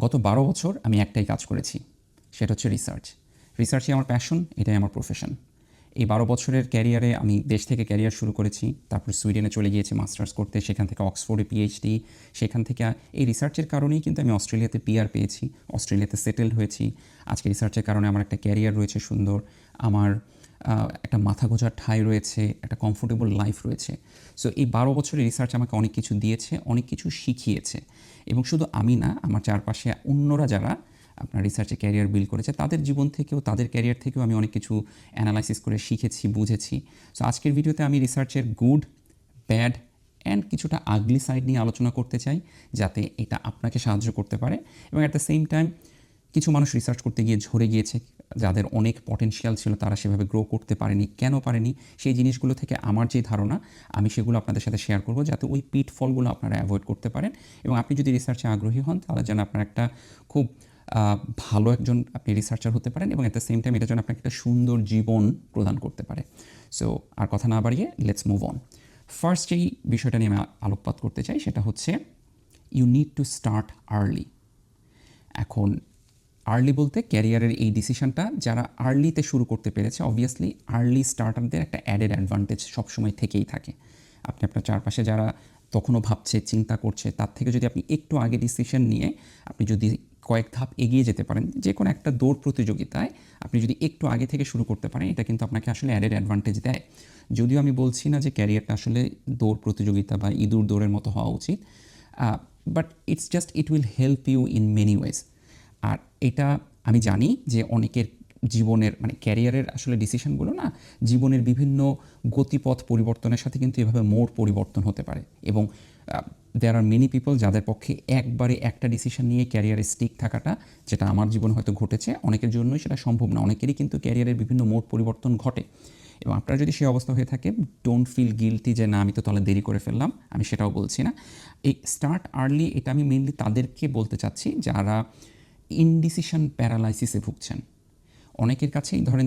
গত 12 বছর আমি একটাই কাজ করেছি, সেটা হচ্ছে রিসার্চ। রিসার্চই আমার প্যাশন, এটাই আমার প্রফেশন। এই 12 বছরের ক্যারিয়ারে আমি দেশ থেকে ক্যারিয়ার শুরু করেছি, তারপর সুইডেনে চলে গিয়েছি মাস্টার্স করতে, সেখান থেকে অক্সফোর্ডে পিএইচডি, সেখান থেকে এই রিসার্চের কারণেই কিন্তু আমি অস্ট্রেলিয়াতে পিআর পেয়েছি, অস্ট্রেলিয়াতে সেটেলড হয়েছি। আজকে রিসার্চের কারণে আমার একটা ক্যারিয়ার রয়েছে সুন্দর, আমার একটা মাথা গোঁজার ঠাঁই রয়েছে, একটা কমফোর্টেবল লাইফ রয়েছে। সো এই 12 বছরের রিসার্চ আমাকে অনেক কিছু দিয়েছে, অনেক কিছু শিখিয়েছে। এবং শুধু আমি না, আমার চারপাশে অন্যরা যারা আপনার রিসার্চে ক্যারিয়ার বিল্ড করেছে, তাদের জীবন থেকেও, তাদের ক্যারিয়ার থেকেও আমি অনেক কিছু অ্যানালাইসিস করে শিখেছি, বুঝেছি। সো আজকের ভিডিওতে আমি রিসার্চের গুড, ব্যাড অ্যান্ড কিছুটা আগলি সাইড নিয়ে আলোচনা করতে চাই, যাতে এটা আপনাকে সাহায্য করতে পারে। এবং অ্যাট দ্য সেম টাইম কিছু মানুষ রিসার্চ করতে গিয়ে ঝরে গিয়েছে, যাদের অনেক পটেনশিয়াল ছিল, তারা সেভাবে গ্রো করতে পারেনি, কেন পারেনি, সেই জিনিসগুলো থেকে আমার যে ধারণা, আমি সেগুলো আপনাদের সাথে শেয়ার করব, যাতে ওই পিটফলগুলো আপনারা অ্যাভয়েড করতে পারেন। এবং আপনি যদি রিসার্চে আগ্রহী হন, তাহলে যেন আপনার একটা খুব ভালো একজন আপনি রিসার্চার হতে পারেন, এবং অ্যাট দ্য সেম টাইম এটা যেন আপনাকে একটা সুন্দর জীবন প্রদান করতে পারে। সো আর কথা না বাড়িয়ে লেটস মুভ অন। ফার্স্ট যেই বিষয়টা নিয়ে আমি আলোকপাত করতে চাই, সেটা হচ্ছে you need to start early. এখন আর্লি বলতে ক্যারিয়ারের এই ডিসিশনটা যারা আর্লিতে শুরু করতে পেরেছে, অবভিয়াসলি আর্লি স্টার্টারদের একটা অ্যাডেড অ্যাডভান্টেজ সবসময় থেকেই থাকে। আপনি আপনার চারপাশে যারা তখনও ভাবছে, চিন্তা করছে, তার থেকে যদি আপনি একটু আগে ডিসিশন নিয়ে আপনি যদি কয়েক ধাপ এগিয়ে যেতে পারেন, যে কোনো একটা দৌড় প্রতিযোগিতায় আপনি যদি একটু আগে থেকে শুরু করতে পারেন, এটা কিন্তু আপনাকে আসলে অ্যাডেড অ্যাডভান্টেজ দেয়। যদিও আমি বলছি না যে ক্যারিয়ারটা আসলে দৌড় প্রতিযোগিতা বা ইঁদুর দৌড়ের মতো হওয়া উচিত, but it will help you in many ways. আর এটা আমি জানি যে অনেকের জীবনের মানে ক্যারিয়ারের আসলে ডিসিশনগুলো না, জীবনের বিভিন্ন গতিপথ পরিবর্তনের সাথে কিন্তু এভাবে মোড় পরিবর্তন হতে পারে। এবং দেয়ার আর মেনি পিপল যাদের পক্ষে একবারে একটা ডিসিশন নিয়ে ক্যারিয়ারে স্টিক থাকাটা, যেটা আমার জীবনে হয়তো ঘটেছে, অনেকের জন্যই সেটা সম্ভব না। অনেকেরই কিন্তু ক্যারিয়ারের বিভিন্ন মোড় পরিবর্তন ঘটে। এবং আপনার যদি সেই অবস্থা হয়ে থাকে, ডোন্ট ফিল গিলটি যে না আমি তো তাহলে দেরি করে ফেললাম, আমি সেটাও বলছি না। এই স্টার্ট আর্লি, এটা আমি মেনলি তাদেরকে বলতে চাচ্ছি যারা ইনডিসিশন প্যারালাইসিসে ভুগছেন। অনেকের কাছেই ধরেন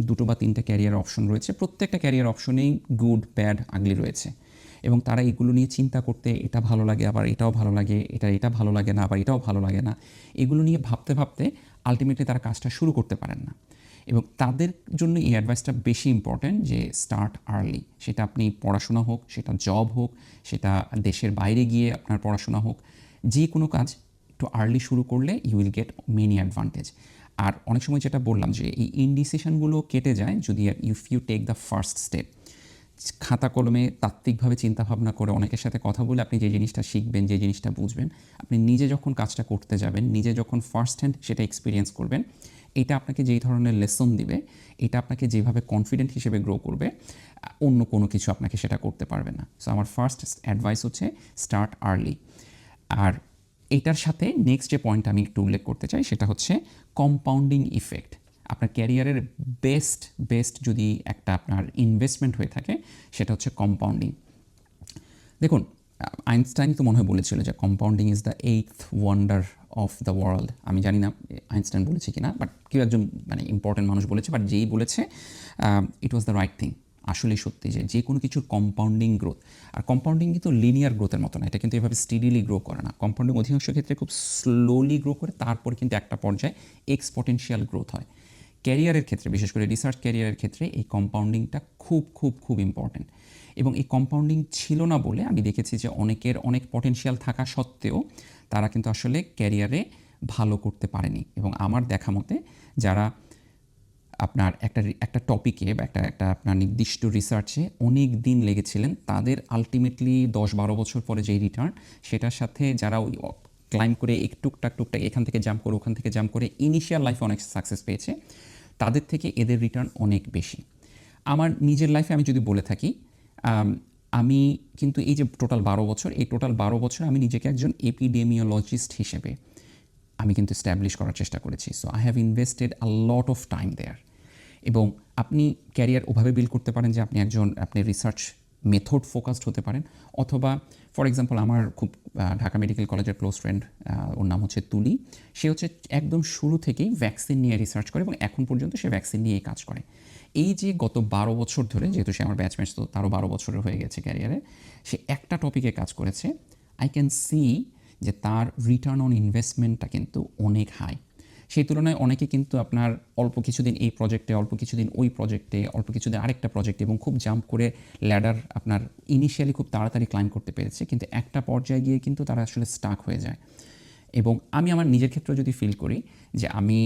2 বা 3টা ক্যারিয়ার অপশন রয়েছে, প্রত্যেকটা ক্যারিয়ার অপশনেই গুড, ব্যাড, আগলি রয়েছে। এবং তারা এগুলো নিয়ে চিন্তা করতে, এটা ভালো লাগে আবার এটাও ভালো লাগে, এটা ভালো লাগে না আবার এটাও ভালো লাগে না, এগুলো নিয়ে ভাবতে ভাবতে আলটিমেটলি তারা কাজটা শুরু করতে পারেন না। এবং তাদের জন্য এই অ্যাডভাইসটা বেশি ইম্পর্ট্যান্ট যে স্টার্ট আর্লি। সেটা আপনি পড়াশোনা হোক, সেটা জব হোক, সেটা দেশের বাইরে গিয়ে আপনার পড়াশোনা হোক, যে কোনো কাজ একটু আর্লি শুরু করলে you will get many advantage. আর অনেক সময় যেটা বললাম যে এই ইনডিসিশনগুলো কেটে যায় যদি if you take the first step. খাতা কলমে তাত্ত্বিকভাবে চিন্তাভাবনা করে অনেকের সাথে কথা বলে আপনি যে জিনিসটা শিখবেন, যে জিনিসটা বুঝবেন, আপনি নিজে যখন কাজটা করতে যাবেন, নিজে যখন ফার্স্ট হ্যান্ড সেটা এক্সপিরিয়েন্স করবেন, এটা আপনাকে যেই ধরনের লেসন দিবে, এটা আপনাকে যেভাবে কনফিডেন্ট হিসেবে গ্রো করবে, অন্য কোনো কিছু আপনাকে সেটা করতে পারবে না। সো আমার ফার্স্ট অ্যাডভাইস হচ্ছে স্টার্ট আর্লি। আর এটার সাথে নেক্সট যে পয়েন্ট আমি একটু উল্লেখ করতে চাই, সেটা হচ্ছে কম্পাউন্ডিং ইফেক্ট। আপনার ক্যারিয়ারের বেস্ট যদি একটা আপনার ইনভেস্টমেন্ট হয়ে থাকে, সেটা হচ্ছে কম্পাউন্ডিং। দেখুন, আইনস্টাইন তো মনে হয় বলেছিল যে compounding is the 8th wonder of the world. আমি জানি না আইনস্টাইন বলেছে কি না, বাট কেউ একজন মানে ইম্পর্টেন্ট মানুষ বলেছে, বাট যেই বলেছে ইট ওয়াজ দ্য রাইট থিং। আসলেই সত্যি যে কোনো কিছুর কম্পাউন্ডিং গ্রোথ। আর কম্পাউন্ডিং কিন্তু লিনিয়ার গ্রোথের মতো না, এটা কিন্তু এভাবে স্টিডিলি গ্রো করে না। কম্পাউন্ডিং অধিকাংশ ক্ষেত্রে খুব স্লোলি গ্রো করে, তারপর কিন্তু একটা পর্যায়ে এক্সপোটেনশিয়াল গ্রোথ হয়। ক্যারিয়ারের ক্ষেত্রে, বিশেষ করে রিসার্চ ক্যারিয়ারের ক্ষেত্রে এই কম্পাউন্ডিংটা খুব ইম্পর্টেন্ট। এবং এই কম্পাউন্ডিং ছিল না বলে আমি দেখেছি যে অনেকের অনেক পটেনশিয়াল থাকা সত্ত্বেও তারা কিন্তু আসলে ক্যারিয়ারে ভালো করতে পারেনি। এবং আমার দেখা মতে যারা আপনার একটা টপিকে বা একটা আপনার নির্দিষ্ট রিসার্চে অনেক দিন লেগেছিলেন, তাদের আলটিমেটলি 10-12 বছর পরে যেই রিটার্ন, সেটার সাথে যারা ওই ক্লাইম্ব করে টুকটাক এখান থেকে জাম্প করে ওখান থেকে জাম্প করে ইনিশিয়াল লাইফে অনেক সাকসেস পেয়েছে, তাদের থেকে এদের রিটার্ন অনেক বেশি। আমার নিজের লাইফে আমি যদি বলে থাকি, আমি কিন্তু এই যে টোটাল 12 বছর, এই টোটাল 12 বছর আমি নিজেকে একজন এপিডেমিওলজিস্ট হিসেবে আমি কিন্তু স্ট্যাবলিশ করার চেষ্টা করেছি। So I have invested a lot of time there. এবং আপনি ক্যারিয়ার ওভাবে বিল্ড করতে পারেন যে আপনি রিসার্চ মেথড ফোকাসড হতে পারেন, অথবা ফর এক্সাম্পল আমার খুব ঢাকা মেডিকেল কলেজের ক্লোজ ফ্রেন্ড, ওর নাম হচ্ছে তুলি। সে হচ্ছে একদম শুরু থেকেই ভ্যাকসিন নিয়ে রিসার্চ করে এবং এখন পর্যন্ত সে ভ্যাকসিন নিয়েই কাজ করে। এই যে গত 12 বছর ধরে, যেহেতু সে আমার ব্যাচমেট, তো তারও 12 বছরের হয়ে গেছে ক্যারিয়ারে, সে একটা টপিকে কাজ করেছে। আই ক্যান সি যে তার রিটার্ন অন ইনভেস্টমেন্টটা কিন্তু অনেক হাই। সেই তুলনায় অনেকে কিন্তু আপনার অল্প কিছুদিন এই প্রজেক্টে, অল্প কিছুদিন ওই প্রজেক্টে, অল্প কিছুদিন আরেকটা প্রজেক্টে এবং খুব জাম্প করে ল্যাডার আপনার ইনিশিয়ালি খুব তাড়াতাড়ি ক্লাইম্ব করতে পেরেছে, কিন্তু একটা পর্যায়ে গিয়ে কিন্তু তারা আসলে স্টাক হয়ে যায়। এবং আমি আমার নিজের ক্ষেত্রে যদি ফিল করি যে আমি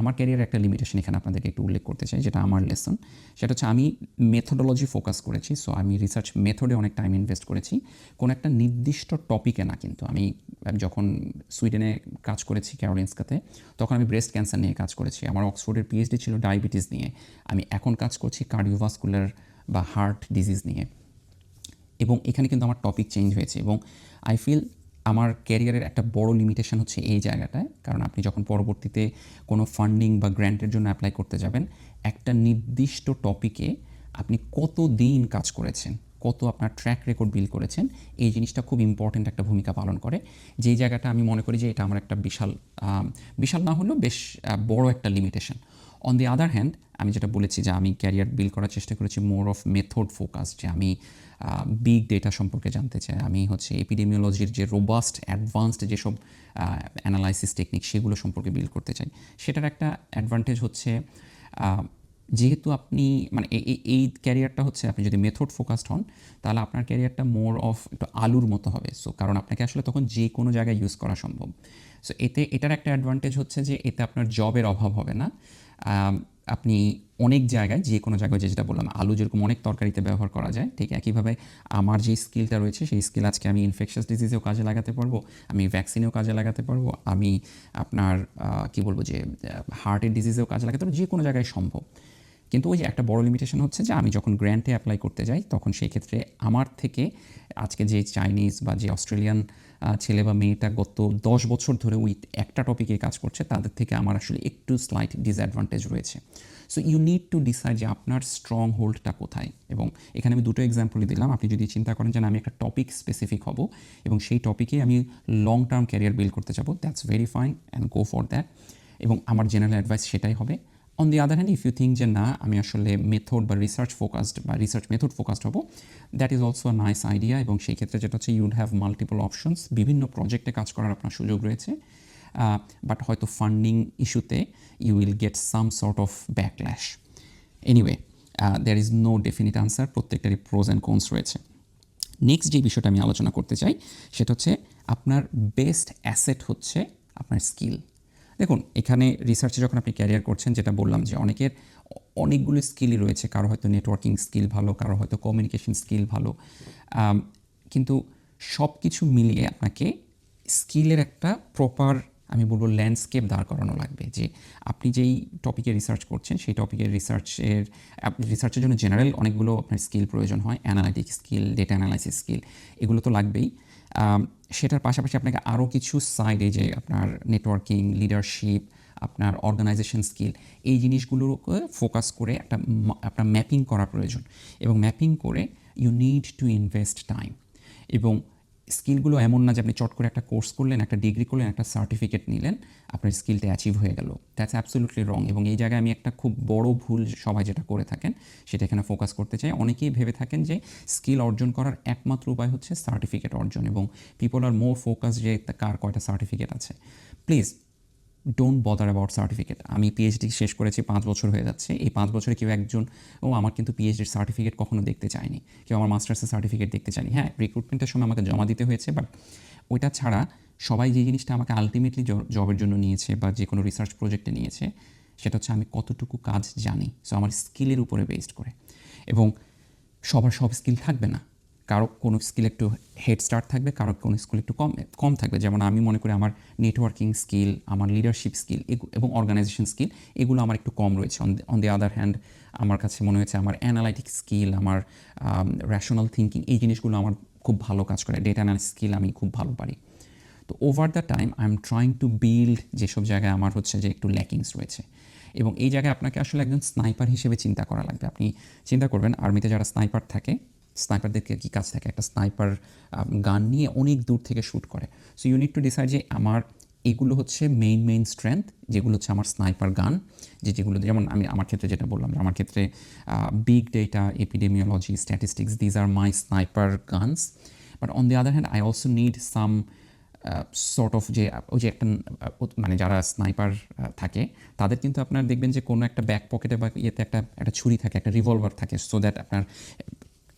আমার ক্যারিয়ারের একটা লিমিটেশন এখানে আপনাদেরকে একটু উল্লেখ করতে চাই, যেটা আমার লেসন। সেটা হচ্ছে আমি মেথোডোলজি ফোকাস করেছি। সো আমি রিসার্চ মেথডে অনেক টাইম ইনভেস্ট করেছি, কোনো একটা নির্দিষ্ট টপিকে না। কিন্তু আমি যখন সুইডেনে কাজ করেছি ক্যারোলিনস্কাতে, তখন আমি ব্রেস্ট ক্যান্সার নিয়ে কাজ করেছি। আমার অক্সফোর্ডের পিএইচডি ছিল ডায়াবেটিস নিয়ে। আমি এখন কাজ করছি কার্ডিওভাস্কুলার বা হার্ট ডিজিজ নিয়ে। এবং এখানে কিন্তু আমার টপিক চেঞ্জ হয়েছে এবং আই ফিল আমার ক্যারিয়ারের একটা বড় লিমিটেশন হচ্ছে এই জায়গাটায়। কারণ আপনি যখন পরবর্তীতে কোনো ফান্ডিং বা গ্র্যান্টের জন্য অ্যাপ্লাই করতে যাবেন, একটা নির্দিষ্ট টপিকে আপনি কত দিন কাজ করেছেন, কত আপনার ট্র্যাক রেকর্ড বিল্ড করেছেন, এই জিনিসটা খুব ইম্পর্ট্যান্ট একটা ভূমিকা পালন করে। যেই জায়গাটা আমি মনে করি যে এটা আমার একটা বিশাল না হলেও বেশ বড় একটা limitation. On the other hand, আমি যেটা বলেছি যে আমি ক্যারিয়ার বিল্ড করার চেষ্টা করেছি মোর অফ মেথড ফোকাস, যে আমি বিগ ডেটা সম্পর্কে জানতে চাই। আমি হচ্ছে এপিডেমিওলজির যে রোবাস্ট অ্যাডভান্সড যেসব অ্যানালাইসিস টেকনিক সেগুলো সম্পর্কে বিল্ড করতে চাই। সেটার একটা অ্যাডভান্টেজ হচ্ছে যেহেতু আপনি মানে এই ক্যারিয়ারটা হচ্ছে আপনি যদি মেথড ফোকাসড হন, তাহলে আপনার ক্যারিয়ারটা মোর অফ একটু আলুর মতো হবে। সো কারণ আপনাকে আসলে তখন যে কোনো জায়গায় ইউজ করা সম্ভব। সো এটার একটা অ্যাডভান্টেজ হচ্ছে যে এতে আপনার জবের অভাব হবে না। আপনি অনেক জায়গায়, যে কোনো জায়গায়, যেটা বললাম, আলু যেরকম অনেক তরকারিতে ব্যবহার করা যায়, ঠিক একইভাবে আমার যে স্কিলটা রয়েছে সেই স্কিল আজকে আমি ইনফেকশাস ডিজিজেও কাজে লাগাতে পারবো, আমি ভ্যাকসিনেও কাজে লাগাতে পারবো, আমি আপনার কী বলবো যে হার্টের ডিজিজেও কাজে লাগাতে পারবো, যে কোনো জায়গায় সম্ভব। কিন্তু ওই যে একটা বড় লিমিটেশন হচ্ছে যে আমি যখন গ্র্যান্টে অ্যাপ্লাই করতে যাই, তখন সেই ক্ষেত্রে আমার থেকে আজকে যে চাইনিজ বা যে অস্ট্রেলিয়ান ছেলে বা মেয়েটা গত 10 বছর ধরে ওই একটা টপিকে কাজ করছে, তাদের থেকে আমার আসলে একটু স্লাইট ডিসঅ্যাডভান্টেজ রয়েছে। So you need to decide যে আপনার স্ট্রং হোল্ডটা কোথায়। এবং এখানে আমি দুটো এক্সাম্পলই দিলাম। আপনি যদি চিন্তা করেন যে আমি একটা টপিক স্পেসিফিক হব এবং সেই টপিকে আমি লং টার্ম ক্যারিয়ার বিল্ড করতে যাবো, that's very fine and go for that. এবং আমার জেনারেল অ্যাডভাইস সেটাই হবে। On the other hand, if you think যে না, আমি আসলে মেথড বা রিসার্চ ফোকাসড বা রিসার্চ মেথড ফোকাসড হবো, that is also a nice idea. এবং সেই ক্ষেত্রে যেটা হচ্ছে ইউড হ্যাভ মাল্টিপল অপশনস, বিভিন্ন প্রজেক্টে কাজ করার আপনার সুযোগ রয়েছে। বাট হয়তো ফান্ডিং ইস্যুতে you will get some sort of backlash. Anyway, there is no definite answer, প্রত্যেকটারই প্রোজ অ্যান্ড কোনস রয়েছে। নেক্সট যে বিষয়টা আমি আলোচনা করতে চাই সেটা হচ্ছে আপনার বেস্ট অ্যাসেট হচ্ছে আপনার স্কিল। দেখুন, এখানে রিসার্চে যখন আপনি ক্যারিয়ার করছেন, যেটা বললাম যে অনেকের অনেকগুলো স্কিলই রয়েছে, কারো হয়তো নেটওয়ার্কিং স্কিল ভালো, কারো হয়তো কমিউনিকেশন স্কিল ভালো, কিন্তু সব কিছু মিলিয়ে আপনাকে স্কিলের একটা প্রপার, আমি বলবো, ল্যান্ডস্কেপ দাঁড় করানো লাগবে। যে আপনি যেই টপিকে রিসার্চ করছেন সেই টপিকের রিসার্চের জন্য জেনারেল অনেকগুলো আপনার স্কিল প্রয়োজন হয়, analytic skill, data analysis skill, এগুলো তো লাগবেই। সেটার পাশাপাশি আপনাকে আরও কিছু সাইডে, যে আপনার নেটওয়ার্কিং, লিডারশিপ, আপনার অর্গানাইজেশন স্কিল, এই জিনিসগুলোকে ফোকাস করে আপনার ম্যাপিং করা প্রয়োজন। এবং ম্যাপিং করে you need to invest time. এবং স্কিলগুলো এমন না যে আপনি চট করে একটা কোর্স করলেন, একটা ডিগ্রি করলেন, একটা সার্টিফিকেট নিলেন, আপনার স্কিলটা অ্যাচিভ হয়ে গেল। দ্যাটস অ্যাবসলিউটলি রং। এবং এই জায়গায় আমি একটা খুব বড় ভুল সবাই যেটা করে থাকেন সেটা এখানে ফোকাস করতে চাই। অনেকেই ভেবে থাকেন যে স্কিল অর্জন করার একমাত্র উপায় হচ্ছে সার্টিফিকেট অর্জন, এবং পিপল আর মোর ফোকাস যে কার কয়টা সার্টিফিকেট আছে। Please don't bother about certificate. আমি পিএইচডি শেষ করেছি, 5 বছর হয়ে যাচ্ছে। এই 5 বছরে কেউ একজন আমার কিন্তু পিএইচডির সার্টিফিকেট কখনো দেখতে চায়নি, কেউ আমার মাস্টার্সের সার্টিফিকেট দেখতে চায়নি। হ্যাঁ, রিক্রুটমেন্টের সময় আমাকে জমা দিতে হয়েছে, বাট ওইটা ছাড়া সবাই যে জিনিসটা আমাকে আলটিমেটলি জবের জন্য নিয়েছে বা যে কোনো রিসার্চ প্রজেক্টে নিয়েছে, সেটা হচ্ছে আমি কতটুকু কাজ জানি। সো আমার স্কিলের উপরে বেসড করে। এবং সবার সব স্কিল থাকবে না, কারো কোনো স্কিল একটু হেড স্টার্ট থাকবে, কারো কোনো স্কিল একটু কম থাকবে। যেমন আমি মনে করি আমার নেটওয়ার্কিং স্কিল, আমার লিডারশিপ স্কিল এবং অর্গানাইজেশন স্কিল, এগুলো আমার একটু কম রয়েছে। অন দি আদার হ্যান্ড, আমার কাছে মনে হয়েছে আমার অ্যানালাইটিক স্কিল, আমার র্যাশনাল থিঙ্কিং, এই জিনিসগুলো আমার খুব ভালো কাজ করে। ডেটা অ্যানালিসিস স্কিল আমি খুব ভালো পারি। তো over the time I am trying to build যেসব জায়গায় আমার হচ্ছে যে একটু ল্যাকিংস রয়েছে। এবং এই জায়গায় আপনাকে আসলে একজন স্নাইপার হিসেবে চিন্তা করা লাগবে। আপনি চিন্তা করবেন, আর্মিতে যারা স্নাইপার থাকে, স্নাইপারদেরকে কী কাজ থাকে, একটা স্নাইপার গান নিয়ে অনেক দূর থেকে শ্যুট করে। So you need to decide যে আমার এগুলো হচ্ছে মেইন স্ট্রেংথ, যেগুলো হচ্ছে আমার স্নাইপার গান, যেগুলো, যেমন আমার ক্ষেত্রে যেটা বললাম, আমার ক্ষেত্রে big data, epidemiology, statistics, these are my sniper guns. But on the other hand, I also need some sort of যে ওই যে একটা মানে যারা স্নাইপার থাকে তাদের কিন্তু আপনার দেখবেন যে কোনো একটা ব্যাক পকেটে বা ইয়েতে একটা একটা ছুরি থাকে, একটা রিভলভার থাকে, সো দ্যাট আপনার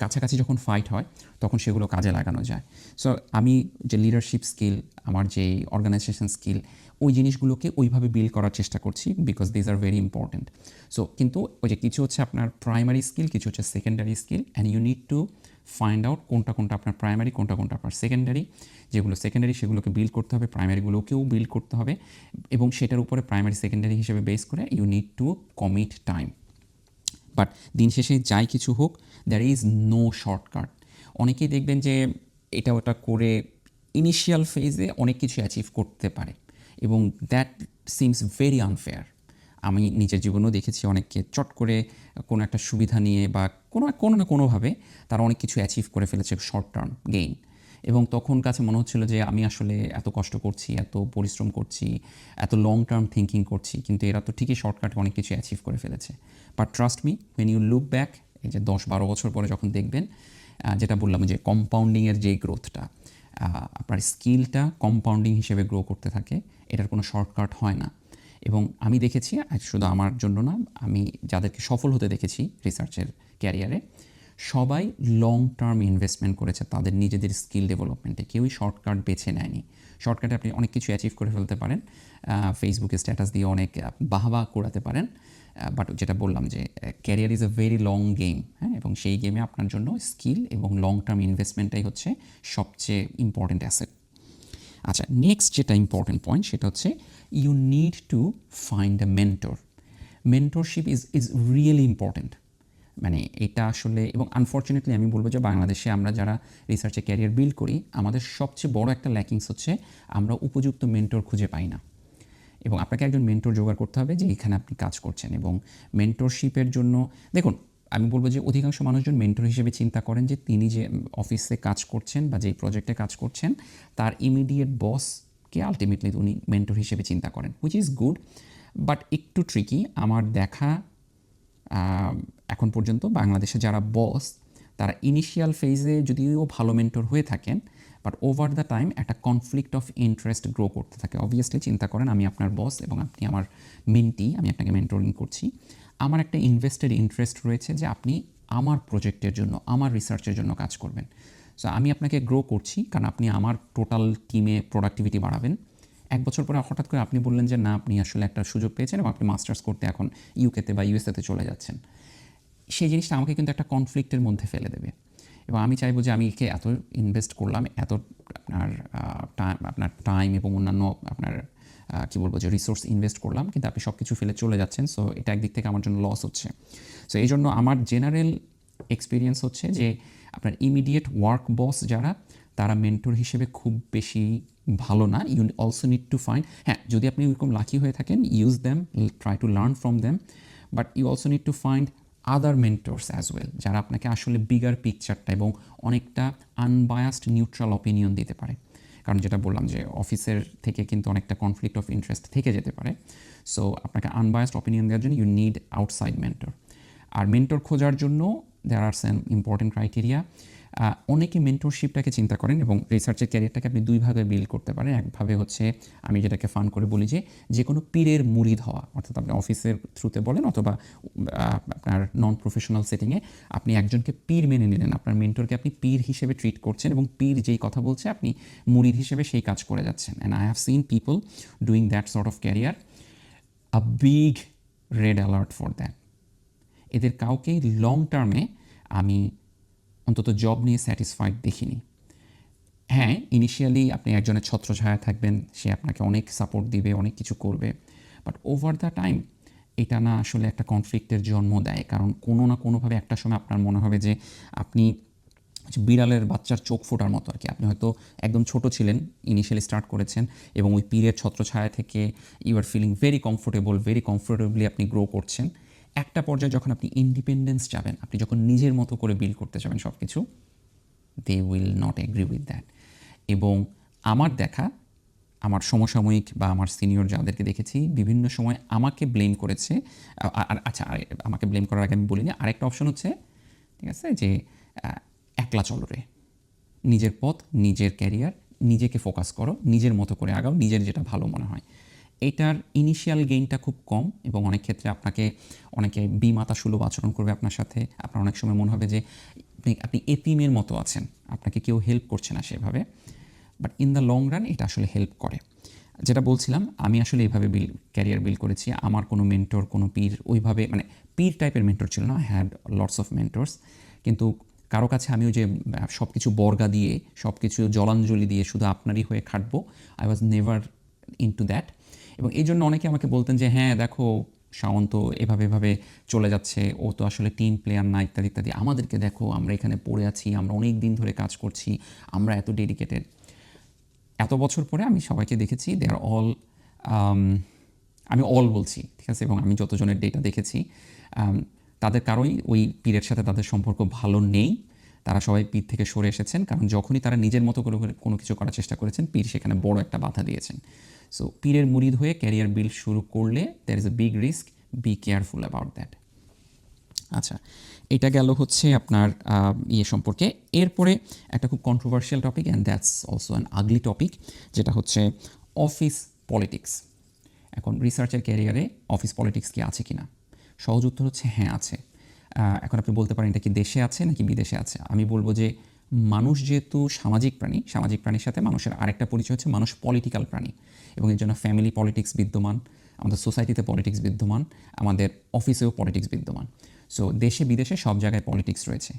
কাছাকাছি যখন ফাইট হয় তখন সেগুলো কাজে লাগানো যায়। সো আমি যে লিডারশিপ স্কিল, আমার যে অর্গানাইজেশন স্কিল, ওই জিনিসগুলোকে ওইভাবে বিল্ড করার চেষ্টা করছি, because these are very important. So কিন্তু ওই যে কিছু হচ্ছে আপনার প্রাইমারি স্কিল, কিছু হচ্ছে secondary skill, and you need to find out কোনটা কোনটা আপনার প্রাইমারি, কোনটা কোনটা আপনার সেকেন্ডারি। যেগুলো সেকেন্ডারি সেগুলোকে বিল্ড করতে হবে, প্রাইমারিগুলোকেও বিল্ড করতে হবে, এবং সেটার উপরে প্রাইমারি সেকেন্ডারি হিসেবে বেস করে you need to commit time. But দিন শেষে যাই কিছু হোক, দ্যার ইজ নো শর্টকাট। অনেকেই দেখবেন যে এটা ওটা করে ইনিশিয়াল ফেজে অনেক কিছু অ্যাচিভ করতে পারে, এবং দ্যাট সিমস ভেরি আনফেয়ার। আমি নিজের জীবনেও দেখেছি অনেককে চট করে কোনো একটা সুবিধা নিয়ে বা কোনো কোনো না কোনোভাবে তারা অনেক কিছু অ্যাচিভ করে ফেলেছে শর্ট টার্ম গেইন, এবং তখন কাছে মনে হচ্ছিল যে আমি আসলে এত কষ্ট করছি, এত পরিশ্রম করছি, এত লং টার্ম থিঙ্কিং করছি, কিন্তু এরা তো ঠিকই শর্টকাটে অনেক কিছু অ্যাচিভ করে ফেলেছে। But trust me, when you look back, এই যে 10-12 বছর পরে যখন দেখবেন, যেটা বললাম যে কম্পাউন্ডিংয়ের যে গ্রোথটা, আপনার স্কিলটা কম্পাউন্ডিং হিসেবে গ্রো করতে থাকে, এটার কোনো শর্টকাট হয় না। এবং আমি দেখেছি, শুধু আমার জন্য না, আমি যাদেরকে সফল হতে দেখেছি রিসার্চের ক্যারিয়ারে, সবাই লং টার্ম ইনভেস্টমেন্ট করেছে তাদের নিজেদের স্কিল ডেভেলপমেন্টে। কেউই শর্টকাট বেছে নেয়নি। শর্টকাটে আপনি অনেক কিছু অ্যাচিভ করে ফেলতে পারেন, ফেসবুকে স্ট্যাটাস দিয়ে অনেক বাহবা করাতে পারেন, বাট যেটা বললাম যে career is a very long game, হ্যাঁ, এবং সেই গেমে আপনার জন্য স্কিল এবং লং টার্ম ইনভেস্টমেন্টটাই হচ্ছে সবচেয়ে ইম্পর্টেন্ট অ্যাসেট। আচ্ছা, নেক্সট যেটা ইম্পর্টেন্ট পয়েন্ট সেটা হচ্ছে you need to find a mentor. Mentorship is really important. মানে এটা আসলে, এবং আনফর্চুনেটলি আমি বলবো যে বাংলাদেশে আমরা যারা রিসার্চে ক্যারিয়ার বিল্ড করি, আমাদের সবচেয়ে বড় একটা ল্যাকিংস হচ্ছে আমরা উপযুক্ত মেন্টর খুঁজে পাই না। এবং আপনাকে একজন মেন্টর জোগাড় করতে হবে যে এখানে আপনি কাজ করছেন। এবং মেন্টরশিপের জন্য দেখুন, আমি বলবো যে অধিকাংশ মানুষজন মেন্টর হিসেবে চিন্তা করেন যে তিনি যে অফিসে কাজ করছেন বা যেই প্রজেক্টে কাজ করছেন তার ইমিডিয়েট বসকে আলটিমেটলি উনি মেন্টর হিসেবে চিন্তা করেন, হুইচ ইজ গুড, বাট একটু ট্রিকি। আমার দেখা এখন পর্যন্ত বাংলাদেশে যারা বস, তারা ইনিশিয়াল ফেজে যদিও ভালো মেন্টর হয়ে থাকেন, বাট ওভার দ্য টাইম একটা কনফ্লিক্ট অফ ইন্টারেস্ট গ্রো করতে থাকে। অবভিয়াসলি চিন্তা করেন আমি আপনার বস এবং আপনি আমার মেন্টি, আমি আপনাকে মেন্টরিং করছি, আমার একটা ইনভেস্টেড ইন্টারেস্ট রয়েছে যে আপনি আমার প্রজেক্টের জন্য, আমার রিসার্চের জন্য কাজ করবেন। সো আমি আপনাকে গ্রো করছি কারণ আপনি আমার টোটাল টিমে প্রোডাক্টিভিটি বাড়াবেন। 1 বছর পরে হঠাৎ করে আপনি বললেন যে না, আপনি আসলে একটা সুযোগ পেয়েছেন এবং আপনি মাস্টার্স করতে এখন ইউকেতে বা ইউএসএতে চলে যাচ্ছেন। সেই জিনিসটা আমাকে কিন্তু একটা কনফ্লিক্টের মধ্যে ফেলে দেবে, এবং আমি চাইবো যে আমি একে এত ইনভেস্ট করলাম, এত আপনার টাইম এবং অন্যান্য আপনার কী বলবো যে রিসোর্স ইনভেস্ট করলাম, কিন্তু আপনি সব কিছু ফেলে চলে যাচ্ছেন। সো এটা একদিক থেকে আমার জন্য লস হচ্ছে। সো এই জন্য আমার জেনারেল এক্সপিরিয়েন্স হচ্ছে যে আপনার ইমিডিয়েট ওয়ার্ক বস যারা, তারা মেন্টর হিসেবে খুব বেশি ভালো না। You also need to find, হ্যাঁ, যদি আপনি ওইরকম লাকি হয়ে থাকেন, use them, try to learn from them, but you also need to find other mentors as well, যারা আপনাকে আসলে বিগার পিকচারটা এবং অনেকটা আনবায়াসড নিউট্রাল অপিনিয়ন দিতে পারে। কারণ যেটা বললাম যে অফিসের থেকে কিন্তু অনেকটা কনফ্লিক্ট অফ ইন্টারেস্ট থেকে যেতে পারে। সো আপনাকে আনবায়াসড অপিনিয়ন দেওয়ার জন্য ইউ নিড আউটসাইড মেন্টর। আর মেন্টর খোঁজার জন্য দেয়ার আর সাম ইম্পর্টেন্ট ক্রাইটেরিয়া। অনেকে মেন্টরশিপটাকে চিন্তা করেন এবং রিসার্চের ক্যারিয়ারটাকে আপনি দুই ভাগে বিল্ড করতে পারেন। একভাবে হচ্ছে আমি যেটাকে ফান করে বলি যে কোনো পীরের মুরিদ হওয়া, অর্থাৎ আপনি অফিসের থ্রুতে বলেন অথবা আপনার নন প্রফেশনাল সেটিংয়ে আপনি একজনকে পীর মেনে নিলেন, আপনার মেন্টরকে আপনি পীর হিসেবে ট্রিট করছেন এবং পীর যেই কথা বলছে আপনি মুরিদ হিসেবে সেই কাজ করে যাচ্ছেন। And I have seen people doing that sort of career, a big red alert for that. এদের কাউকেই লং টার্মে আমি অন্তত জব নিয়ে স্যাটিসফাইড দেখিনি। হ্যাঁ, ইনিশিয়ালি আপনি একজনের ছত্রছায়া থাকবেন, সে আপনাকে অনেক সাপোর্ট দিবে, অনেক কিছু করবে, বাট ওভার দ্য টাইম এটা না আসলে একটা কনফ্লিক্টের জন্ম দেয়। কারণ কোনো না কোনোভাবে একটা সময় আপনার মনে হবে যে আপনি বিড়ালের বাচ্চার চোখ ফোটার মতো আর কি। আপনি হয়তো একদম ছোট ছিলেন, ইনিশিয়ালি স্টার্ট করেছেন এবং ওই পীরের ছত্রছায়া থেকে you are feeling very comfortably আপনি গ্রো করছেন। একটা পর্যায়ে যখন আপনি ইন্ডিপেন্ডেন্স যাবেন, আপনি যখন নিজের মতো করে বিল্ড করতে যাবেন সব কিছু, they will not agree with that. এবং আমার দেখা, আমার সমসাময়িক বা আমার সিনিয়র যাদেরকে দেখেছি বিভিন্ন সময় আমাকে ব্লেম করেছে। আচ্ছা, আমাকে ব্লেম করার আগে আমি বলিনি, আরেকটা অপশন হচ্ছে, ঠিক আছে, যে একলা চলো রে, নিজের পথ, নিজের ক্যারিয়ার, নিজেকে ফোকাস করো, নিজের মতো করে আগাও, নিজের যেটা ভালো মনে হয়। এটার ইনিশিয়াল গেইনটা খুব কম এবং অনেক ক্ষেত্রে আপনাকে অনেকে বিমাতা সুলভ আচরণ করবে আপনার সাথে। আপনার অনেক সময় মনে হবে যে আপনি এতিমের মতো আছেন, আপনাকে কেউ হেল্প করছে না সেভাবে। But in the long run এটা আসলে হেল্প করে। যেটা বলছিলাম, আমি আসলে এইভাবে ক্যারিয়ার বিল্ড করেছি। আমার কোনো মেন্টর, কোনো পীর ওইভাবে মানে পীর টাইপের মেন্টর ছিল না। I had lots of mentors, কিন্তু কারো কাছে আমি ওই যে সব কিছু বর্গা দিয়ে, সব কিছু জলাঞ্জলি দিয়ে শুধু আপনারই হয়ে খাটবো, I was never into that. এবং এই জন্য অনেকে আমাকে বলতেন যে হ্যাঁ দেখো শাওন তো এভাবে এভাবে চলে যাচ্ছে, ও তো আসলে টিম প্লেয়ার না, ইত্যাদি ইত্যাদি। আমাদেরকে দেখো, আমরা এখানে পড়ে আছি, আমরা অনেক দিন ধরে কাজ করছি, আমরা এত ডেডিকেটেড। এত বছর পরে আমি সবাইকে দেখেছি দে আর অল, আমি অল বলছি, ঠিক আছে, এবং আমি যতজনের ডেটা দেখেছি তাদের কারোই ওই পীরের সাথে তাদের সম্পর্ক ভালো নেই। তারা সবাই পীর থেকে সরে এসেছেন, কারণ যখনই তারা নিজের মতো করে কোনো কিছু করার চেষ্টা করেছেন, পীর সেখানে বড় একটা বাধা দিয়েছেন। সো পীরের মুরিদ হয়ে ক্যারিয়ার বিল্ড শুরু করলে there is a big risk, be careful about that. আচ্ছা, এটা গেল হচ্ছে আপনার ইয়ে সম্পর্কে। এরপরে একটা খুব controversial topic, and that's also an ugly topic, যেটা হচ্ছে অফিস পলিটিক্স। এখন রিসার্চের ক্যারিয়ারে অফিস পলিটিক্স কি আছে কি না? সহজ উত্তর হচ্ছে হ্যাঁ আছে। এখন আপনি বলতে পারেন এটা কি দেশে আছে নাকি বিদেশে আছে। আমি বলবো যে মানুষ যেহেতু সামাজিক প্রাণী, সামাজিক প্রাণীর সাথে মানুষের আরেকটা পরিচয় হচ্ছে মানুষ পলিটিক্যাল প্রাণী, এবং এর জন্য ফ্যামিলি পলিটিক্স বিদ্যমান, আমাদের সোসাইটিতে পলিটিক্স বিদ্যমান, আমাদের অফিসেও পলিটিক্স বিদ্যমান। সো দেশে বিদেশে সব জায়গায় পলিটিক্স রয়েছে।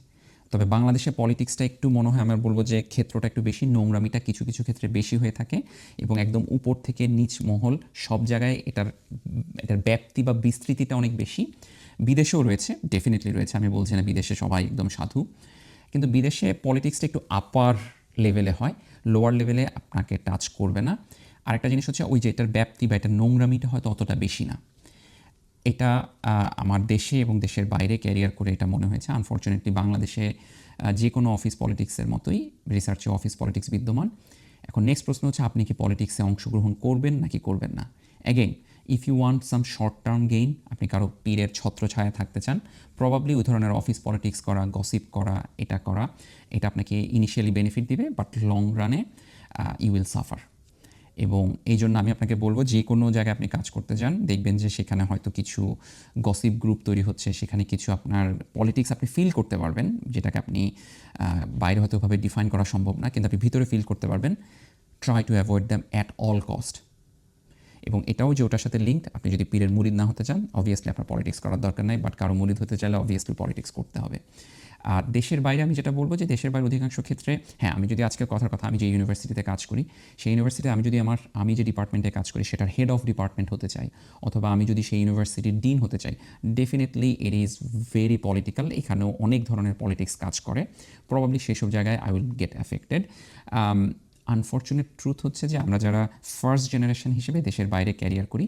তবে বাংলাদেশে পলিটিক্সটা একটু মনে হয়, আমার বলবো যে ক্ষেত্রটা একটু বেশি, নোংরামিটা কিছু কিছু ক্ষেত্রে বেশি হয়ে থাকে, এবং একদম উপর থেকে নিচ মহল সব জায়গায় এটার ব্যাপ্তি বা বিস্তৃতিটা অনেক বেশি। বিদেশেও রয়েছে, ডেফিনেটলি রয়েছে, আমি বলছি না বিদেশে সবাই একদম সাধু, কিন্তু বিদেশে পলিটিক্সটা একটু আপার লেভেলে হয়, লোয়ার লেভেলে আপনাকে টাচ করবে না। আরেকটা জিনিস হচ্ছে ওই যে এটার ব্যাপ্তি বা এটার নোংরামিটা হয়তো অতটা বেশি না। এটা আমার দেশে এবং দেশের বাইরে ক্যারিয়ার করে এটা মনে হয়েছে। আনফর্চুনেটলি বাংলাদেশে যে কোনো অফিস পলিটিক্সের মতোই রিসার্চে অফিস পলিটিক্স বিদ্যমান। এখন নেক্সট প্রশ্ন হচ্ছে আপনি কি পলিটিক্সে অংশগ্রহণ করবেন নাকি করবেন না। Again, if you want some short term gain, আপনি কারো পীরের ছত্রছায়া থাকতে চান, প্রবাবলি ওই ধরনের অফিস পলিটিক্স করা, গসিপ করা, এটা আপনাকে ইনিশিয়ালি বেনিফিট দিবে, বাট লং রানে ইউ উইল সাফার। এবং এই জন্য আমি আপনাকে বলবো যে কোনো জায়গায় আপনি কাজ করতে যান, দেখবেন যে সেখানে হয়তো কিছু গসিপ গ্রুপ তৈরি হচ্ছে, সেখানে কিছু আপনার পলিটিক্স আপনি ফিল করতে পারবেন, যেটাকে আপনি বাইরে হয়তো ওভাবে ডিফাইন করা সম্ভব না, কিন্তু আপনি ভিতরে ফিল করতে পারবেন। Try to avoid them at all cost. এবং এটাও যে ওটার সাথে লিঙ্কড, আপনি যদি পীরের মুরিদ না হতে চান, অবভিয়াসলি আপনার পলিটিক্স করার দরকার নাই, বাট কারো মুরিদ হতে চাইলে অবভিয়াসলি পলিটিক্স করতে হবে। আর দেশের বাইরে আমি যেটা বলবো যে দেশের বাইরে অধিকাংশ ক্ষেত্রে, হ্যাঁ, আমি যদি আজকের কথার কথা, আমি যে ইউনিভার্সিটিতে কাজ করি, সেই ইউনিভার্সিটিতে আমি যে ডিপার্টমেন্টে কাজ করি সেটার হেড অফ ডিপার্টমেন্ট হতে চাই, অথবা আমি যদি সেই ইউনিভার্সিটির ডিন হতে চাই, definitely it is very political. এখানেও অনেক ধরনের পলিটিক্স কাজ করে, প্রবাবলি সেসব জায়গায় I will get affected. Unfortunate truth হচ্ছে যে আমরা যারা ফার্স্ট জেনারেশন হিসেবে দেশের বাইরে ক্যারিয়ার করি,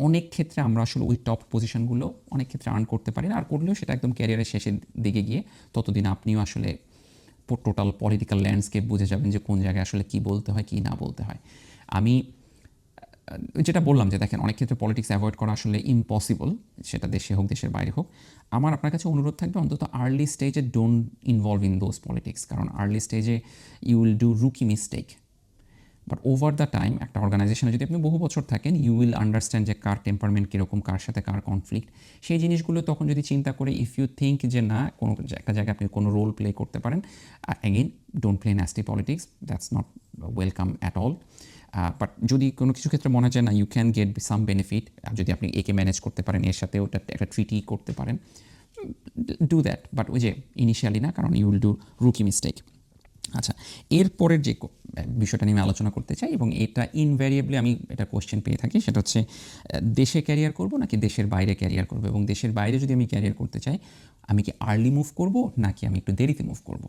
অনেক ক্ষেত্রে আমরা আসলে ওই টপ পজিশনগুলো অনেক ক্ষেত্রে আর্ন করতে পারি না, আর করলেও সেটা একদম ক্যারিয়ারের শেষের দিকে গিয়ে। ততদিন আপনিও আসলে টোটাল পলিটিক্যাল ল্যান্ডস্কেপ বুঝে যাবেন যে কোন জায়গায় আসলে কী বলতে হয়, কী না বলতে হয়। আমি যেটা বললাম যে দেখেন, অনেক ক্ষেত্রে পলিটিক্স অ্যাভয়েড করা আসলে ইম্পসিবল, সেটা দেশে হোক দেশের বাইরে হোক। আমার আপনার কাছে অনুরোধ থাকবে, অন্তত আর্লি স্টেজে don't involve in those politics, কারণ আর্লি স্টেজে you will do rookie mistake. But over the time একটা অর্গানাইজেশনে যদি আপনি বহু বছর থাকেন, ইউ উইল আন্ডারস্ট্যান্ড যে কার টেম্পারমেন্ট কীরকম, কার সাথে কার কনফ্লিক্ট, সেই জিনিসগুলো তখন যদি চিন্তা করে ইফ ইউ থিঙ্ক যে না কোনো একটা জায়গায় আপনি কোনো রোল প্লে করতে পারেন, again don't play nasty politics, that's not welcome at all. But যদি কোনো কিছু ক্ষেত্রে মনে হয় যে না you can get some benefit, যদি আপনি একে ম্যানেজ করতে পারেন, এর সাথে ওটা একটা ট্রিটি করতে পারেন, ডু দ্যাট, বাট ওই যে ইনিশিয়ালি না, কারণ you will do rookie mistake. আচ্ছা, এরপরের যে বিষয়টা নিয়ে আমি আলোচনা করতে চাই, এবং এটা ইনভ্যারিয়েবলি আমি এটা কোয়েশ্চেন পেয়ে থাকি, সেটা হচ্ছে দেশে ক্যারিয়ার করব নাকি দেশের বাইরে ক্যারিয়ার করব, এবং দেশের বাইরে যদি আমি ক্যারিয়ার করতে চাই, আমি কি আর্লি মুভ করব নাকি আমি একটু দেরিতে মুভ করব।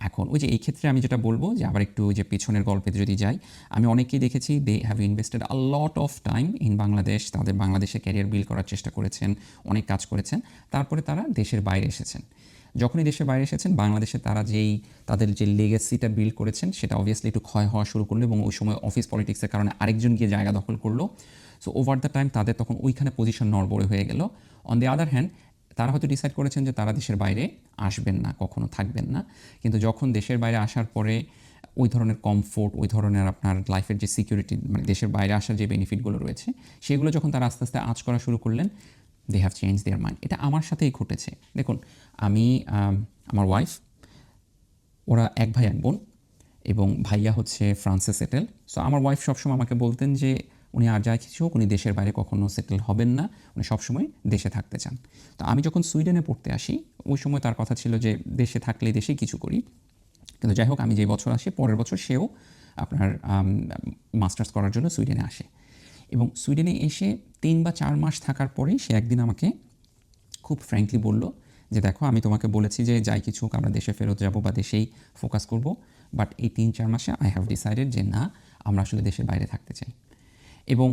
এখন ওই যে এই ক্ষেত্রে আমি যেটা বলবো যে আবার একটু যে পেছনের গল্পেতে যদি যাই, আমি অনেকেই দেখেছি they have invested a lot of time in Bangladesh, তাদের বাংলাদেশে ক্যারিয়ার বিল্ড করার চেষ্টা করেছেন, অনেক কাজ করেছেন, তারপরে তারা দেশের বাইরে এসেছেন। যখনই দেশের বাইরে এসেছেন, বাংলাদেশে তারা তাদের যে লেগেসিটা বিল্ড করেছেন সেটা অবভিয়াসলি একটু ক্ষয় হওয়া শুরু করলো, এবং ওই সময় অফিস পলিটিক্সের কারণে আরেকজন গিয়ে জায়গা দখল করলো। সো ওভার দ্য টাইম তাদের তখন ওইখানে পজিশন নড়বড়ে হয়ে গেল। অন দি আদার হ্যান্ড, তারা হয়তো ডিসাইড করেছেন যে তারা দেশের বাইরে আসবেন না, কখনো থাকবেন না, কিন্তু যখন দেশের বাইরে আসার পরে ওই ধরনের কমফোর্ট, ওই ধরনের আপনার লাইফের যে সিকিউরিটি, মানে দেশের বাইরে আসার যে বেনিফিটগুলো রয়েছে, সেগুলো যখন তারা আস্তে আস্তে আঁচ করা শুরু করলেন, they have change their mind. এটা আমার সাথেই ঘটেছে। দেখুন, আমি আমার ওয়াইফ, ওরা এক ভাই এক বোন, এবং ভাইয়া হচ্ছে ফ্রান্সে সেটেল। সো আমার ওয়াইফ সবসময় আমাকে বলতেন যে উনি আর যা কিছু হোক, উনি দেশের বাইরে কখনো সেটেল হবেন না, উনি সবসময় দেশে থাকতে চান। তো আমি যখন সুইডেনে পড়তে আসি, ওই সময় তার কথা ছিল যে দেশে থাকলে দেশেই কিছু করি। কিন্তু যাই হোক, আমি যে বছর আসি, পরের বছর সেও আপনার মাস্টার্স করার জন্য সুইডেনে আসে। এবং সুইডেনে এসে 3 বা 4 মাস থাকার পরেই সে একদিন আমাকে খুব ফ্র্যাঙ্কলি বলল যে দেখো, আমি তোমাকে বলেছি যে যাই কিছু হোক আমরা দেশে ফেরত যাব বা দেশেই ফোকাস করব, বাট এই 3-4 মাসে আই হ্যাভ ডিসাইডেড যে না, আমরা আসলে দেশের বাইরে থাকতে চাই। এবং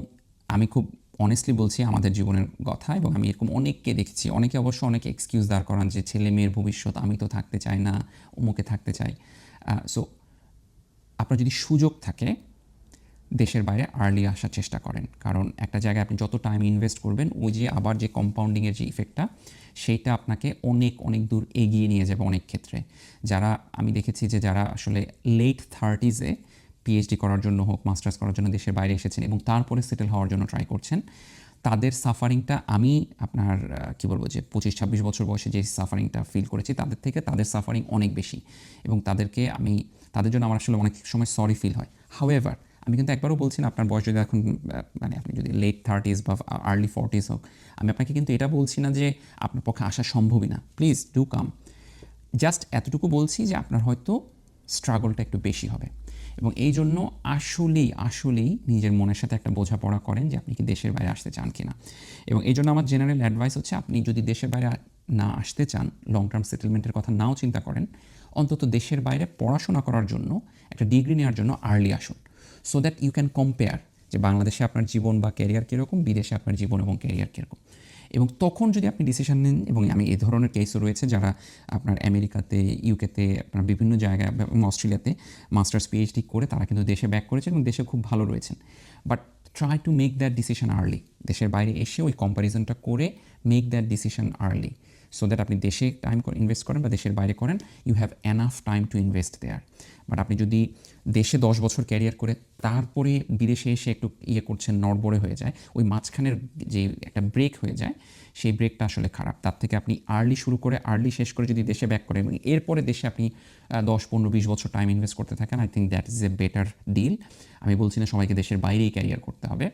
আমি খুব অনেস্টলি বলছি আমাদের জীবনের কথা, এবং আমি এরকম অনেককে দেখেছি। অনেকে অবশ্য অনেক এক্সকিউজ দাঁড় করান যে ছেলে মেয়ের ভবিষ্যৎ, আমি তো থাকতে চাই না, অমুকে থাকতে চাই। সো আপনার যদি সুযোগ থাকে, দেশের বাইরে আর্লি আসার চেষ্টা করেন, কারণ একটা জায়গায় আপনি যত টাইম ইনভেস্ট করবেন, ওই যে আবার যে কম্পাউন্ডিংয়ের যে ইফেক্টটা, সেইটা আপনাকে অনেক অনেক দূর এগিয়ে নিয়ে যাবে অনেক ক্ষেত্রে। যারা আমি দেখেছি যে যারা আসলে লেট 30s-এ পিএইচডি করার জন্য হোক, মাস্টার্স করার জন্য দেশের বাইরে এসেছেন এবং তারপরে সেটেল হওয়ার জন্য ট্রাই করছেন, তাদের সাফারিংটা আমি আপনার কী বলবো, যে 25-26 বছর বয়সে যে সাফারিংটা ফিল করেছি, তাদের থেকে তাদের সাফারিং অনেক বেশি। এবং তাদের জন্য আমার আসলে অনেক সময় সরি ফিল হয়। হাউএভার, আমি কিন্তু একবারও বলছি না আপনার বয়স যদি এখন মানে আপনি যদি লেট 30s বা আর্লি 40s হোক, আমি আপনাকে কিন্তু এটা বলছি না যে আপনার পক্ষে আসা সম্ভবই না। Please do come. জাস্ট এতটুকু বলছি যে আপনার হয়তো স্ট্রাগলটা একটু বেশি হবে, এবং এই জন্য আসলেই নিজের মনের সাথে একটা বোঝাপড়া করেন যে আপনি কি দেশের বাইরে আসতে চান কি না। এবং এই জন্য আমার জেনারেল অ্যাডভাইস হচ্ছে, আপনি যদি দেশের বাইরে না আসতে চান, লং টার্ম সেটেলমেন্টের কথা নাও চিন্তা করেন, অন্তত দেশের বাইরে পড়াশোনা করার জন্য, একটা ডিগ্রি নেওয়ার জন্য আর্লি আসুন, so that you can compare যে বাংলাদেশে আপনার জীবন বা ক্যারিয়ার কীরকম, বিদেশে আপনার জীবন এবং ক্যারিয়ার কীরকম। এবং তখন যদি আপনি ডিসিশন নেন, এবং আমি এই ধরনের কেসও রয়েছে যারা আপনার আমেরিকাতে, ইউকেতে, আপনার বিভিন্ন জায়গায় এবং অস্ট্রেলিয়াতে মাস্টার্স পিএইচডি করে তারা কিন্তু দেশে ব্যাক করেছেন এবং দেশে খুব ভালো রয়েছেন। But try to make that decision early. দেশের বাইরে এসে ওই কম্প্যারিজনটা করে make that decision early, so that আপনি দেশে টাইম ইনভেস্ট করেন বা দেশের বাইরে করেন, you have enough time to invest there. But আপনি যদি দেশে 10 বছর ক্যারিয়ার করে তারপরে বিদেশে এসে একটু করছেন, নড়বড়ে হয়ে যায়, ওই মাঝখানের যে একটা ব্রেক হয়ে যায়, সেই ব্রেকটা আসলে খারাপ। তার থেকে আপনি আর্লি শুরু করে আর্লি শেষ করে যদি দেশে ব্যাক করেন এবং এরপরে দেশে আপনি 10-15-20 বছর টাইম ইনভেস্ট করতে থাকেন, I think that is a better deal. আমি বলছি না সবাইকে দেশের বাইরেই ক্যারিয়ার করতে হবে,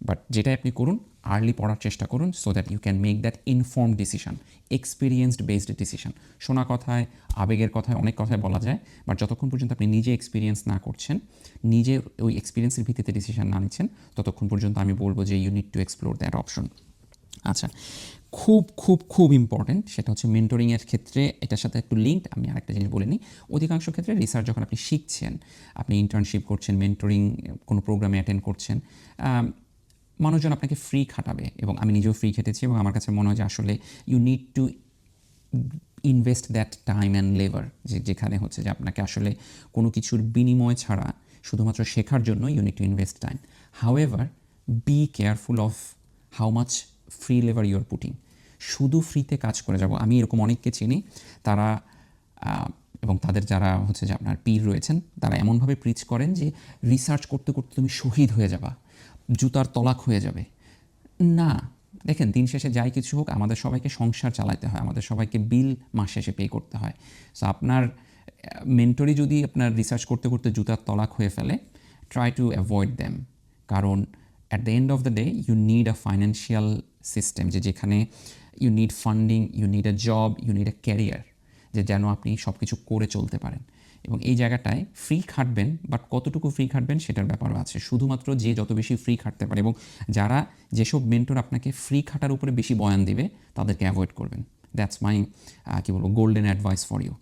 বাট যেটাই আপনি করুন, আর্লি পড়ার চেষ্টা করুন, so that you can make that informed decision, experienced based decision. শোনা কথায়, আবেগের কথায়, অনেক কথায় বলা যায়, বাট যতক্ষণ পর্যন্ত আপনি নিজে এক্সপিরিয়েন্স না করছেন, নিজে ওই এক্সপিরিয়েন্সের ভিত্তিতে ডিসিশন না নিচ্ছেন, ততক্ষণ পর্যন্ত আমি বলবো যে you need to explore that option. আচ্ছা, খুব ইম্পর্টেন্ট, সেটা হচ্ছে মেন্টরিংয়ের ক্ষেত্রে এটার সাথে একটু লিঙ্কড। আমি আরেকটা জিনিস বলে নিই, অধিকাংশ ক্ষেত্রে রিসার্চ যখন আপনি শিখছেন, আপনি ইন্টার্নশিপ করছেন, মেন্টরিং কোনো প্রোগ্রামে অ্যাটেন্ড করছেন, মানুষজন আপনাকে ফ্রি খাটাবে, এবং আমি নিজেও ফ্রি খেটেছি, এবং আমার কাছে মনে হয় যে আসলে you need to invest that time and labour, যেখানে হচ্ছে যে আপনাকে আসলে কোনো কিছুর বিনিময় ছাড়া শুধুমাত্র শেখার জন্য you need to invest time. However, be careful of how much free labour you are putting. শুধু ফ্রিতে কাজ করে যাব, আমি এরকম অনেককে চিনি, তারা এবং তাদের যারা হচ্ছে যে আপনার পীর রয়েছেন, তারা এমনভাবে প্রিচ করেন যে রিসার্চ করতে করতে তুমি শহীদ হয়ে যাবা, জুতার তলাক হয়ে যাবে। না, দেখেন, দিন শেষে যাই কিছু হোক, আমাদের সবাইকে সংসার চালাতে হয়, আমাদের সবাইকে বিল মাস শেষে পে করতে হয়। সো আপনার মেন্টরি যদি আপনার রিসার্চ করতে করতে জুতার তলাক হয়ে ফেলে, ট্রাই টু অ্যাভয়েড দ্যাম, কারণ at the end of the day you need a financial system, যেখানে you need funding, you need a job, you need a career, যেন আপনি সব কিছু করে চলতে পারেন। এবং এই জায়গাটায় ফ্রি খাটবেন, বাট কতটুকু ফ্রি খাটবেন সেটার ব্যাপারও আছে। শুধুমাত্র যে যত বেশি ফ্রি খাটতে পারে, এবং যারা যেসব মেন্টর আপনাকে ফ্রি খাটার উপরে বেশি বয়ান দিবে, তাদেরকে অ্যাভয়েড করবেন। That's my golden advice for you.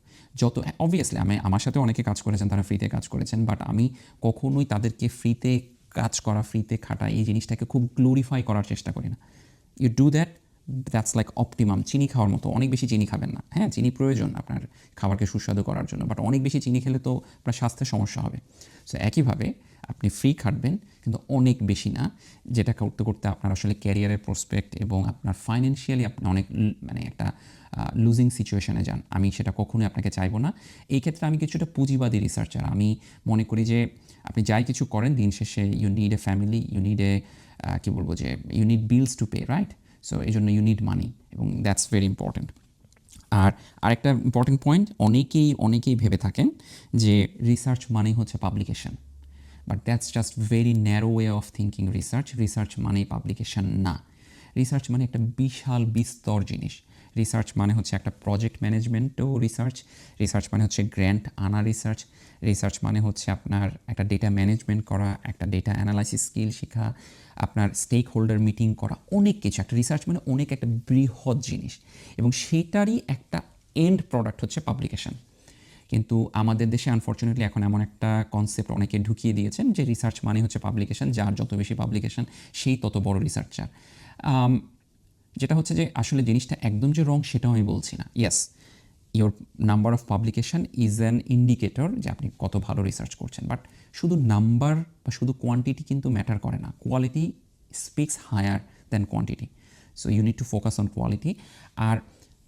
Obviously আমার সাথে অনেকে কাজ করেছেন, তারা ফ্রিতে কাজ করেছেন, বাট আমি কখনোই তাদেরকে ফ্রিতে কাজ করা, ফ্রিতে খাটা, এই জিনিসটাকে খুব গ্লোরিফাই করার চেষ্টা করি না। You do that, that's like optimum. চিনি খাওয়ার মতো, অনেক বেশি চিনি খাবেন না। হ্যাঁ, চিনি প্রয়োজন আপনার খাবারকে সুস্বাদু করার জন্য, বাট অনেক বেশি চিনি খেলে তো আপনার স্বাস্থ্যের সমস্যা হবে। সো একইভাবে আপনি ফ্রি খাটবেন কিন্তু অনেক বেশি না, যেটা করতে করতে আপনার আসলে ক্যারিয়ারের প্রসপেক্ট এবং আপনার ফাইন্যান্সিয়ালি আপনি অনেক মানে একটা লুজিং সিচুয়েশনে যান। আমি সেটা কখনোই আপনাকে চাইবো না। এই ক্ষেত্রে আমি কিছুটা পুঁজিবাদী রিসার্চার। আমি মনে করি যে আপনি যাই কিছু করেন দিন শেষে you need a family, you need a কী বলবো যে you need bills to pay, right? So এই জন্য ইউ নিড মানি, এবং দ্যাটস ভেরি ইম্পর্ট্যান্ট। আর আরেকটা ইম্পর্টেন্ট পয়েন্ট, অনেকেই ভেবে থাকেন যে রিসার্চ মানেই হচ্ছে publication, but that's just very narrow way of thinking. Research মানেই পাবলিকেশন না। রিসার্চ মানে একটা বিশাল বিস্তর জিনিস। রিসার্চ মানে হচ্ছে একটা প্রজেক্ট ম্যানেজমেন্টও রিসার্চ মানে হচ্ছে গ্র্যান্ট আনা রিসার্চ মানে হচ্ছে আপনার একটা ডেটা ম্যানেজমেন্ট করা, একটা ডেটা অ্যানালাইসিস স্কিল শেখা, আপনার স্টেক হোল্ডার মিটিং করা, অনেক কিছু। একটা রিসার্চ মানে অনেক একটা বৃহৎ জিনিস, এবং সেটারই একটা এন্ড প্রোডাক্ট হচ্ছে পাবলিকেশন। কিন্তু আমাদের দেশে আনফর্চুনেটলি এখন এমন একটা কনসেপ্ট অনেকে ঢুকিয়ে দিয়েছেন যে রিসার্চ মানে হচ্ছে পাবলিকেশন, যার যত বেশি পাবলিকেশন সেই তত বড় রিসার্চার। যেটা হচ্ছে যে আসলে জিনিসটা একদম যে রং সেটাও আমি বলছি না। Yes, your number of publication is an indicator যে আপনি কত ভালো রিসার্চ করছেন, বাট শুধু নাম্বার বা শুধু কোয়ান্টিটি কিন্তু ম্যাটার করে না। Quality speaks higher than quantity. So you need to focus on quality. আর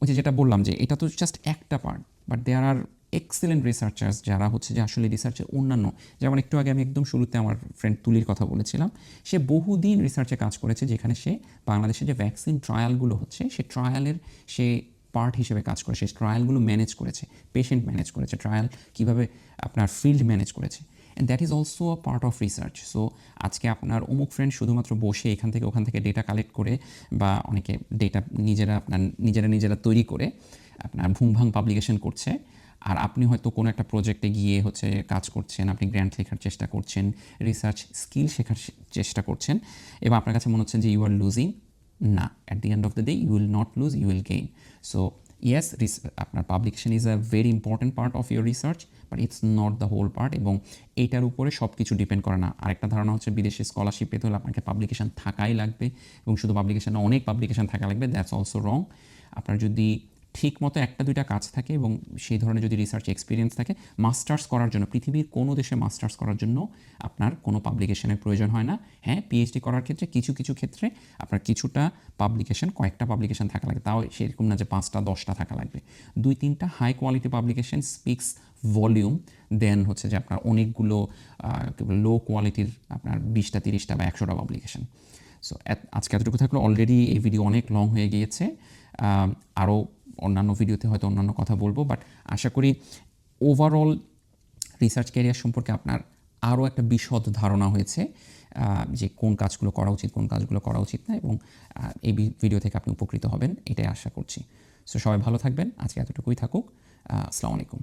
ওই যেটা বললাম যে এটা তো জাস্ট একটা part, but there are excellent researchers যারা হচ্ছে যে আসলে রিসার্চের অন্যান্য, যেমন একটু আগে আমি একদম শুরুতে আমার ফ্রেন্ড তুলির কথা বলেছিলাম, সে বহুদিন রিসার্চে কাজ করেছে, যেখানে সে বাংলাদেশে যে ভ্যাকসিন ট্রায়ালগুলো হচ্ছে সে ট্রায়ালের সে পার্ট হিসেবে কাজ করে, সেই ট্রায়ালগুলো ম্যানেজ করেছে, পেশেন্ট ম্যানেজ করেছে, ট্রায়াল কীভাবে আপনার ফিল্ড ম্যানেজ করেছে, and that is also a part of research. So আজকে আপনার অমুক ফ্রেন্ড শুধুমাত্র বসে এখান থেকে ওখান থেকে ডেটা কালেক্ট করে, বা অনেকে ডেটা নিজেরা তৈরি করে আপনার ভুংভাং পাবলিকেশন করছে, আর আপনি হয়তো কোনো একটা প্রজেক্টে গিয়ে হচ্ছে কাজ করছেন, আপনি গ্র্যান্ট লেখার চেষ্টা করছেন, রিসার্চ স্কিল শেখার চেষ্টা করছেন, এবং আপনার কাছে মনে হচ্ছে যে ইউ আর লুজিং। না, at the end of the day you will not lose, you will gain. So yes, আপনার publication is a very important part of your research, but it's not the whole part, এবং এইটার উপরে সব কিছু depend করে না। আরেকটা ধারণা হচ্ছে বিদেশে স্কলারশিপ পেতে হলে আপনাকে পাবলিকেশন থাকাই লাগবে, এবং শুধু পাবলিকেশন অনেক পাবলিকেশন থাকা লাগবে, দ্যাটস অলসো রং। আপনার যদি ঠিক মতো একটা দুইটা কাজ থাকে এবং সেই ধরনের যদি রিসার্চ এক্সপিরিয়েন্স থাকে, মাস্টার্স করার জন্য পৃথিবীর কোনো দেশে মাস্টার্স করার জন্য আপনার কোনো পাবলিকেশনের প্রয়োজন হয় না। হ্যাঁ, পিএইচডি করার ক্ষেত্রে কিছু ক্ষেত্রে আপনার কিছুটা পাবলিকেশন, কয়েকটা পাবলিকেশন থাকা লাগে, তাও সেরকম না যে 5টা 10টা থাকা লাগবে। 2-3টা high quality publication speaks volume then হচ্ছে যে আপনার অনেকগুলো লো কোয়ালিটির আপনার 20টা 30টা বা 100টা পাবলিকেশন। সো আজকে এতটুকু থাকলো। অলরেডি এই ভিডিও অনেক লং হয়ে গিয়েছে, আরও অন্যান্য ভিডিওতে হয়তো অন্যান্য কথা বলবো, বাট আশা করি ওভারঅল রিসার্চ ক্যারিয়ার সম্পর্কে আপনার আরও একটা বিশদ ধারণা হয়েছে, যে কোন কাজগুলো করা উচিত, কোন কাজগুলো করা উচিত না, এবং এই ভিডিও থেকে আপনি উপকৃত হবেন এটাই আশা করছি। সো সবাই ভালো থাকবেন, আজকে এতটুকুই থাকুক। আসসালামু আলাইকুম।